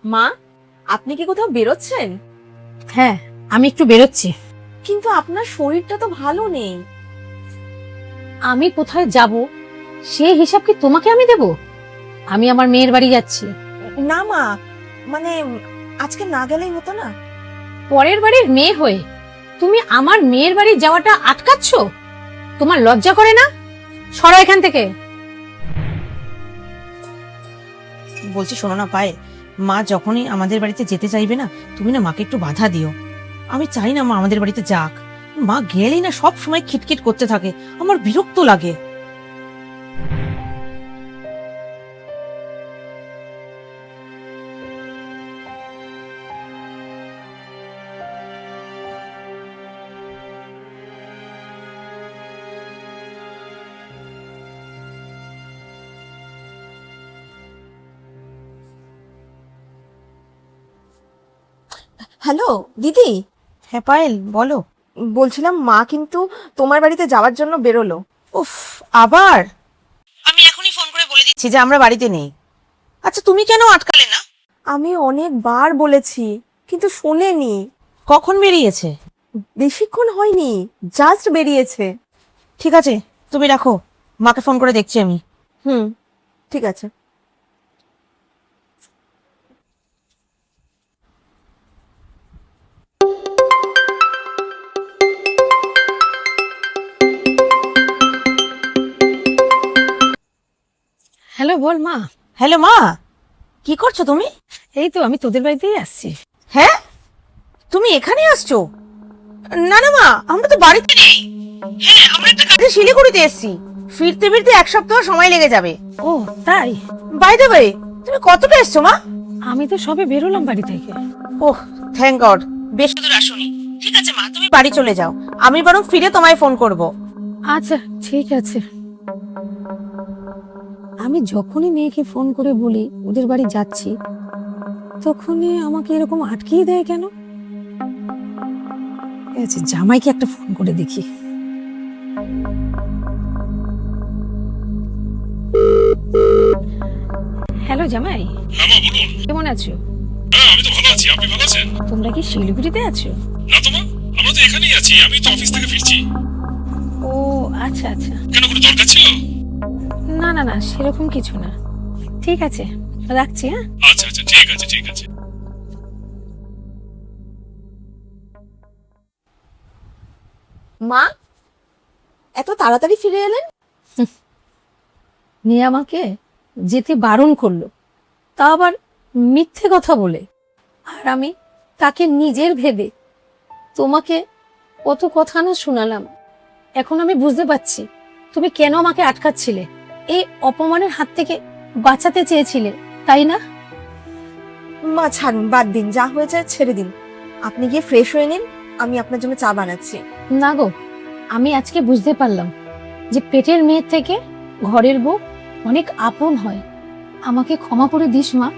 মা, আপনি কি কোথাও বেরোচ্ছেন? হ্যাঁ, আমি একটু বেরোচ্ছি। কিন্তু আপনার শরীরটা তো ভালো নেই। আমি কোথায় যাব সে হিসাব কি তোমাকে আমি দেব? আমি আমার মেয়ের বাড়ি যাচ্ছি। না মা, মানে আজকে না গেলেই হতো না? পরের বাড়ির মেয়ে হয়ে তুমি আমার মেয়ের বাড়ি যাওয়াটা আটকাচ্ছ? তোমার লজ্জা করে না? সরো এখান থেকে। বলছি শোনো না পায়েল, মা যখনই আমাদের বাড়িতে যেতে চাইবে না, তুমি না মাকে একটু বাধা দিও। আমি চাই না মা আমাদের বাড়িতে যাক। মা গেলেই না সব সময় খিটখিট করতে থাকে, আমার বিরক্ত লাগে। হ্যালো দিদি, হ্যাঁ পায়েল বলো। বলছিলাম মা কিন্তু তোমার বাড়িতে যাওয়ার জন্য বেরোলো। উফ, আবার? আমি এখনই ফোন করে বলে দিচ্ছি যে আমরা বাড়িতে নেই। আচ্ছা তুমি কেন আটকালে না? আমি অনেকবার বলেছি কিন্তু শোনেনি। কখন বেরিয়েছে? বেশিক্ষণ হয়নি, জাস্ট বেরিয়েছে। ঠিক আছে, তুমি রাখো, মাকে ফোন করে দেখছি আমি। হুম, ঠিক আছে। হ্যালো, বল মা। হ্যালো মা, কি করছো তুমি? এই তো আমি তোদের বাড়িতেই আসছি। হ্যাঁ, তুমি এখানে আসছো? না না মা, আমরা তো বাড়িতে নেই। হ্যাঁ, আমরা একটা কাজে শিলিগুড়িতে এসেছি। ফিরতে ফিরতে এক সপ্তাহ সময় লেগে যাবে। ও তাই? বাই দ্য ওয়ে, তুমি কতটা এসছো মা? আমি তো সবে বেরোলাম বাড়ি থেকে। ওহ থ্যাংক গড, বেশ দূর আসোনি। ঠিক আছে মা, তুমি বাড়ি চলে যাও, আমি বরং ফিরে তোমায় ফোন করব। আচ্ছা ঠিক আছে। আমি যখনই মেয়েকে ফোন করে বলি ওদের বাড়ি যাচ্ছি, তখনই আমাকে এরকম আটকিয়ে দেয় কেন? ঠিক আছে, জামাইকে একটা ফোন করে দেখি। হ্যালো জামাই, হ্যাঁ মা বলুন। কেমন আছো? হ্যাঁ আমি তো ভালো আছি, আপনি ভালো আছেন? তোমরা কি শিলিগুড়িতে আছো? না তো মা, আমরা তো এখানেই আছি, আমি তো অফিস থেকে ফিরছি। ও আচ্ছা আচ্ছা। কেন, কোনো দরকার ছিল? না না না, সেরকম কিছু না। ঠিক আছে, রাখছি। হ্যাঁ আচ্ছা আচ্ছা, ঠিক আছে ঠিক আছে। মা, এত তাড়াতাড়ি ফিরে এলেন? নিয়ে আমাকে যেতে বারণ করলো, তা আবার মিথ্যে কথা বলে। আর আমি তাকে নিজের ভেবে তোমাকে কত কথা না শোনালাম। এখন আমি বুঝতে পারছি তুমি কেন আমাকে আটকাচ্ছিলে। এই অপমানের হাত থেকে বাঁচাতে চেয়েছিলে, তাই না? মা ছাড়ুন, বাদ দিন, যা হয়েছে ছেড়ে দিন। আপনি গিয়ে ফ্রেশ হয়ে নিন, আমি আপনার জন্য চা বানাচ্ছি। না গো, আমি আজকে বুঝতে পারলাম যে পেটের মেয়ের থেকে ঘরের বউ অনেক আপন হয়। আমাকে ক্ষমা করে দিস মা।